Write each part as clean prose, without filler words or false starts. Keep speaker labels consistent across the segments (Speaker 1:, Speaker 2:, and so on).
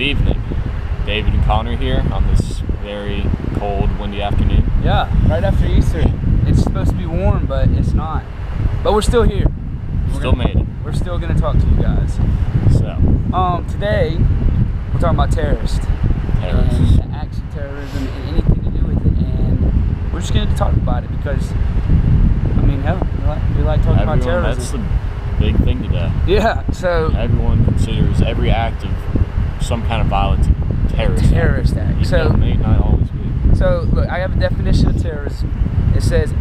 Speaker 1: Good evening. David and Connor here on this very cold, windy afternoon.
Speaker 2: Yeah, right after Easter. It's supposed to be warm, but it's not. But we're still here.
Speaker 1: Made it.
Speaker 2: We're still going to talk to you guys.
Speaker 1: So,
Speaker 2: today, we're talking about terrorists. And the acts of terrorism and anything to do with it. And we're just going to talk about it because, I mean, hell, we like talking about terrorism.
Speaker 1: That's the big thing today.
Speaker 2: Yeah, so...
Speaker 1: Everyone considers every act of some kind of violence a terrorist act. Even though it may not always be.
Speaker 2: So, look, I have a definition of terrorism. It says,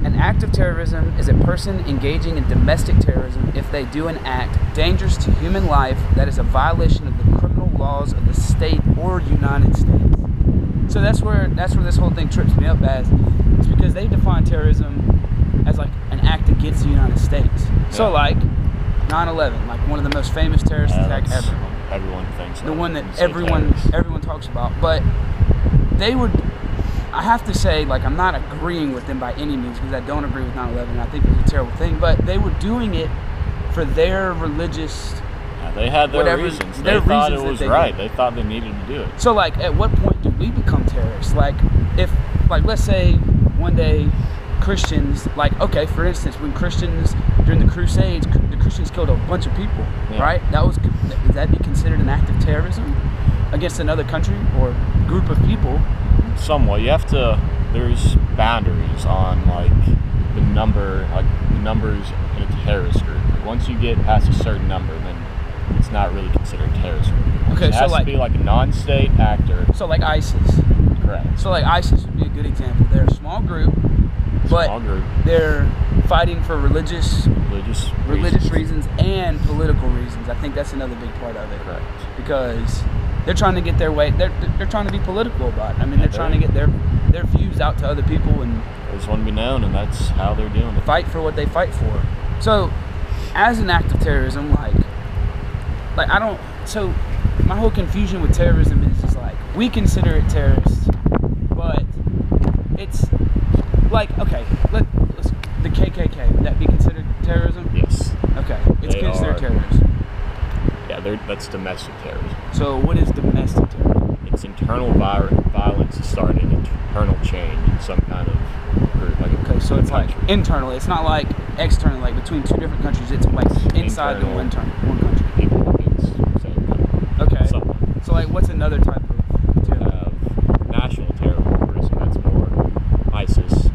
Speaker 2: an act of terrorism is a person engaging in domestic terrorism if they do an act dangerous to human life that is a violation of the criminal laws of the state or United States. So that's where this whole thing trips me up as. It's because they define terrorism as like an act against the United States. Yeah. So like 9/11, like one of the most famous terrorist attacks ever.
Speaker 1: Everyone thinks
Speaker 2: the one that everyone talks about. But they would, I have to say, like, I'm not agreeing with them by any means because I don't agree with 9/11 and I think it was a terrible thing, but they were doing it for their religious...
Speaker 1: they had their reasons. They thought it was right. They thought they needed to do it.
Speaker 2: So, like, at what point do we become terrorists? Like, if, like, let's say one day Christians, like, okay, for instance, when Christians, during the Crusades, the Christians killed a bunch of people, right? Would that be considered an act of terrorism against another country or group of people?
Speaker 1: Somewhat. You have to, there's boundaries on, like, the numbers in a terrorist group. Once you get past a certain number, then it's not really considered terrorism.
Speaker 2: Okay,
Speaker 1: it has to be like a non-state actor.
Speaker 2: So like ISIS.
Speaker 1: Correct.
Speaker 2: So like ISIS would be a good example. They're a small group, but they're fighting for religious reasons and political reasons. I think that's another big part of it.
Speaker 1: Correct.
Speaker 2: Because they're trying to get their way. They're trying to be political about it. I mean, they're trying to get their views out to other people, and
Speaker 1: they just want to be known, and that's how they're doing it.
Speaker 2: Fight for what they fight for. So, as an act of terrorism, like I don't. So, my whole confusion with terrorism is just like we consider it terrorist, but it's like the KKK, would that be considered terrorism?
Speaker 1: Yes.
Speaker 2: Okay, it's considered terrorism.
Speaker 1: Yeah, that's domestic terrorism.
Speaker 2: So what is domestic terrorism?
Speaker 1: It's internal violence to start an internal change in some kind of group.
Speaker 2: Okay, so it's like internal. It's not like external, like between two different countries. It's like inside the one country.
Speaker 1: People against the same country.
Speaker 2: Okay. So like, what's another type of terrorism?
Speaker 1: National terrorism. That's more ISIS.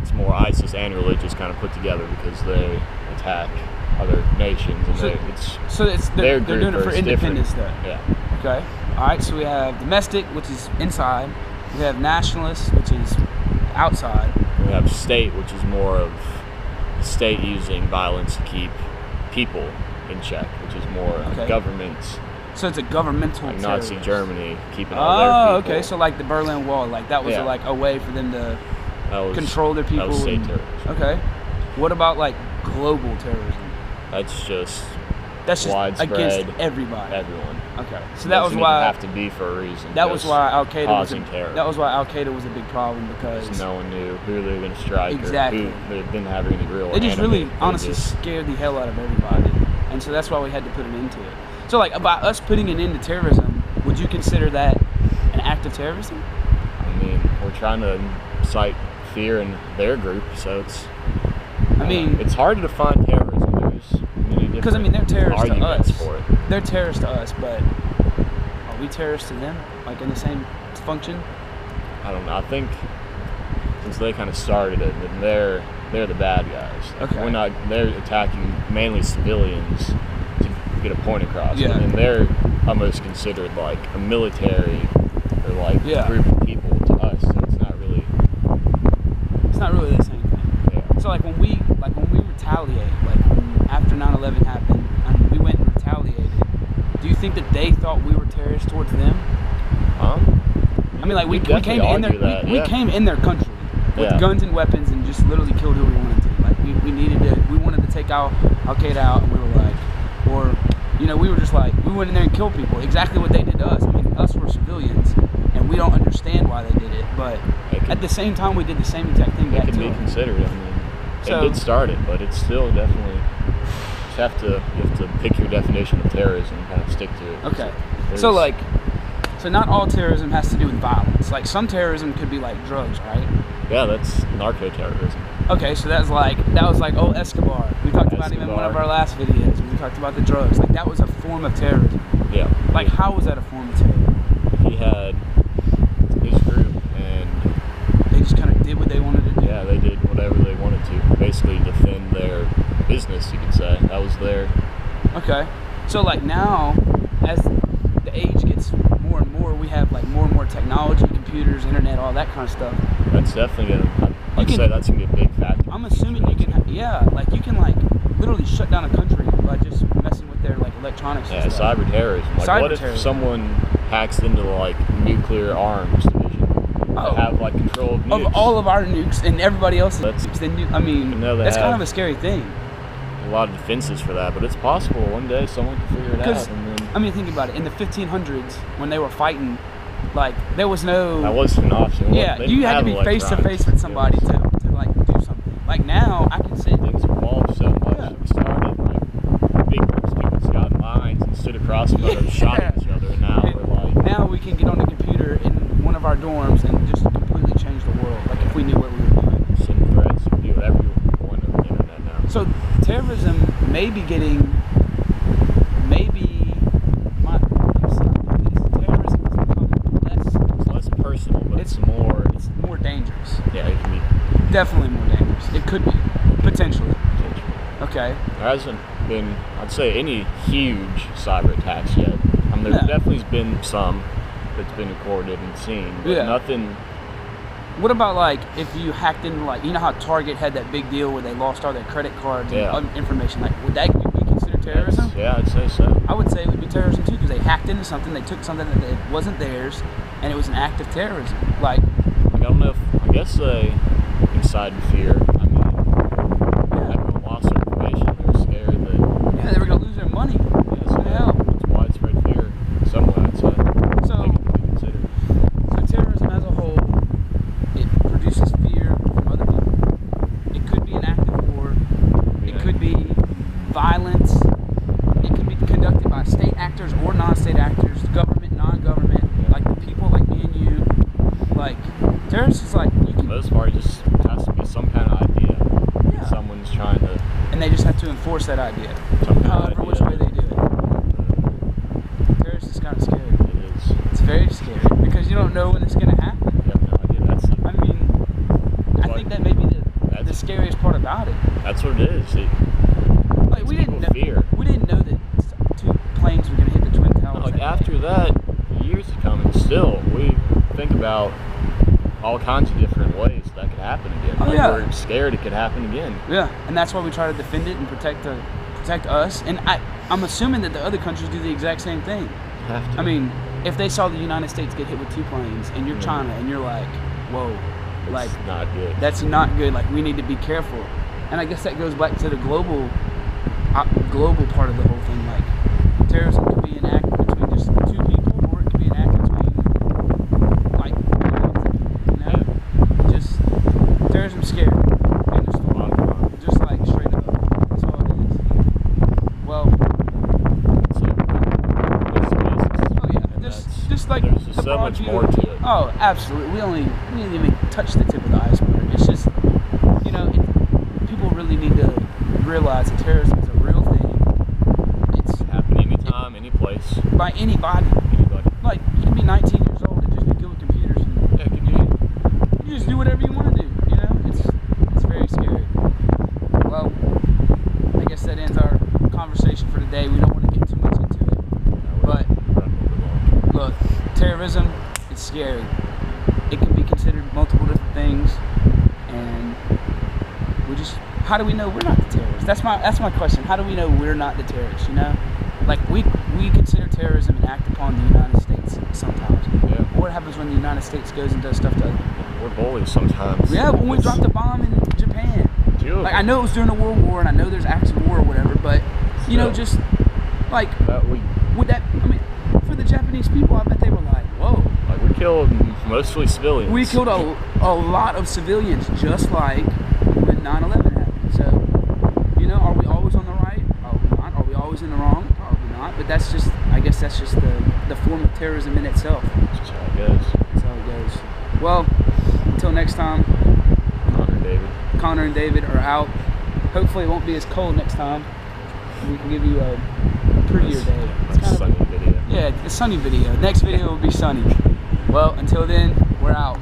Speaker 1: It's more ISIS and religious kind of put together because they attack other nations, and
Speaker 2: they're doing it for independence, though.
Speaker 1: Yeah.
Speaker 2: Okay. All right. So we have domestic, which is inside. We have nationalist, which is outside.
Speaker 1: We have state, which is more of the state using violence to keep people in check, which is more government.
Speaker 2: So it's a governmental
Speaker 1: like Nazi Germany keeping all their people.
Speaker 2: Okay. So like the Berlin Wall, like that was like a way for them to control their people.
Speaker 1: That was state terrorism.
Speaker 2: Okay. What about like global terrorism?
Speaker 1: That's just
Speaker 2: widespread, against everybody.
Speaker 1: Everyone.
Speaker 2: Okay. So that was why
Speaker 1: have to be for a reason.
Speaker 2: That was why Al Qaeda was a big problem because
Speaker 1: no one knew who they were going to strike.
Speaker 2: Exactly.
Speaker 1: Or who they didn't have any real.
Speaker 2: They just really honestly scared the hell out of everybody, and so that's why we had to put an end to it. So like about us putting an end to terrorism, would you consider that an act of terrorism?
Speaker 1: I mean, we're trying to incite fear in their group, so it's.
Speaker 2: I mean,
Speaker 1: it's hard to define terrorism.
Speaker 2: Because they're terrorists to us.
Speaker 1: For it.
Speaker 2: They're terrorists to us, but are we terrorists to them? Like in the same function?
Speaker 1: I don't know. I think since they kind of started it, then they're the bad guys.
Speaker 2: Okay.
Speaker 1: They're attacking mainly civilians to get a point across.
Speaker 2: Yeah.
Speaker 1: And they're almost considered like a military or like a group of people to us. So it's not really
Speaker 2: the same thing.
Speaker 1: Yeah.
Speaker 2: So like when we retaliate, like after 9/11 happened and we went and retaliated, do you think that they thought we were terrorists towards them? I mean, like we came in their we came in their country with guns and weapons and just literally killed who we wanted to. Like we wanted to take Al Qaeda out, and we were like, we were just like, we went in there and killed people. Exactly what they did to us. I mean, us were civilians, and we don't understand why they did it, but at the same time, we did the same exact thing back to them.
Speaker 1: It can be considered. I mean, it did start it, but it's still definitely you have to pick your definition of terrorism and kind of stick to it.
Speaker 2: Okay. So not all terrorism has to do with violence. Like some terrorism could be like drugs, right?
Speaker 1: Yeah, that's narco-terrorism.
Speaker 2: Okay, so that was like Escobar. We talked about him in one of our last videos. We talked about the drugs. Like that was a form of terrorism.
Speaker 1: Yeah.
Speaker 2: Like how was that a form of terrorism?
Speaker 1: He had his group and
Speaker 2: they just kind of did what they wanted to do.
Speaker 1: Yeah, they did whatever they wanted to. Basically defend their business, you could say. That was their...
Speaker 2: Okay. So like now, as the age gets more and more, we have like more and more technology, computers, internet, all that kind of stuff.
Speaker 1: That's definitely gonna... I'd say that's gonna be a big factor.
Speaker 2: I'm assuming you can, you can like literally shut down a country by just messing with their like electronics.
Speaker 1: Yeah, cyber terrorism. Like, what if someone hacks into like nuclear arms division? To have like control of nukes.
Speaker 2: Of all of our nukes and everybody else's nukes. Then I mean, that's kind of a scary thing.
Speaker 1: A lot of defenses for that, but it's possible one day someone can figure it out. And then,
Speaker 2: I mean, think about it. In the 1500s, when they were fighting, like there was no.
Speaker 1: That wasn't an option.
Speaker 2: Yeah, you had to be face to face with somebody to like do something. Like now, I can sit.
Speaker 1: Things evolved so much. Yeah. It started like big groups of people just got in lines and stood across each other and shot at each other. And now we're like.
Speaker 2: Now we can get on the computer in one of our dorms and just completely change the world. Like if we knew what we were doing.
Speaker 1: Send threats. You can do whatever you want on the internet now.
Speaker 2: So terrorism may be getting.
Speaker 1: It's
Speaker 2: more dangerous.
Speaker 1: Yeah, it can be.
Speaker 2: Definitely more dangerous. It could be. Potentially. Okay.
Speaker 1: There hasn't been, I'd say, any huge cyber attacks yet. I mean, there definitely has been some that's been recorded and seen, but nothing.
Speaker 2: What about like if you hacked into like, you know how Target had that big deal where they lost all their credit cards and information? Like, would that be considered terrorism?
Speaker 1: Yeah, I'd say so.
Speaker 2: I would say it would be terrorism too because they hacked into something, they took something that wasn't theirs, and it was an act of terrorism. Like,
Speaker 1: I don't know if, I guess they incite fear. I mean, everyone lost their information. They were scared that.
Speaker 2: Yeah, they were going to lose their money.
Speaker 1: Yeah, so it's widespread fear. Somewhere, I'd say.
Speaker 2: So terrorism as a whole, it produces fear from other people. It could be an act of war. It could be violence. It can be conducted by state actors or non-state actors, government, non-government. Like the people like me and you, like terrorists is like you can.
Speaker 1: For the most part, it just has to be some kind of idea. Yeah. Someone's trying to.
Speaker 2: And they just have to enforce that idea. However, which way they do it. Terrorists is kind of scary.
Speaker 1: It is.
Speaker 2: It's very scary because you don't know when it's gonna happen.
Speaker 1: You have no idea.
Speaker 2: I think that may be the scariest part about it.
Speaker 1: That's what it is.
Speaker 2: Like we didn't know that two planes were gonna hit the Twin Towers.
Speaker 1: Like after that. Years to come, and still we think about all kinds of different ways that could happen again. We're scared it could happen again.
Speaker 2: Yeah, and that's why we try to defend it and protect us. And I'm assuming that the other countries do the exact same thing.
Speaker 1: Have to.
Speaker 2: I mean, if they saw the United States get hit with 2 planes, and you're China, and you're like, whoa, like
Speaker 1: not good.
Speaker 2: That's not good. Like we need to be careful. And I guess that goes back to the global part of the whole thing. Like terrorism could be an act between just 2 people. Terrorism's scary. Just like straight up. That's all it is. Well, just like
Speaker 1: there's just so much more to it.
Speaker 2: Oh, absolutely. We didn't even touch the tip of the iceberg. It's just, people really need to realize that terrorism is a real thing. It's
Speaker 1: happening anytime, any place.
Speaker 2: By anybody. Like you can be 19 years old and just be good with computers and you just do whatever you want to do. It's very scary. Well, I guess that ends our conversation for today. We don't want to get too much into it. But look, terrorism, it's scary. It can be considered multiple different things, and how do we know we're not the terrorists? That's my question. How do we know we're not the terrorists? Like we consider terrorism an act upon the United States sometimes.
Speaker 1: Yeah.
Speaker 2: What happens when the United States goes and does stuff to other people?
Speaker 1: We're bullies sometimes.
Speaker 2: Yeah, when we dropped a bomb in Japan. Like I know it was during the World War, and I know there's acts of war or whatever, but just like would that? I mean, for the Japanese people, I bet they were like, whoa.
Speaker 1: Like we killed mostly civilians.
Speaker 2: We killed a lot of civilians, just like when 9/11 happened. So, are we always on the right? Probably not, but that's just, I guess that's just the form of terrorism in itself.
Speaker 1: That's just how it goes.
Speaker 2: That's how it goes. Well, until next time, Connor and David are out. Hopefully it won't be as cold next time. We can give you a prettier day.
Speaker 1: It's kind of sunny video.
Speaker 2: Yeah, a sunny video. Next video will be sunny. Well, until then, we're out.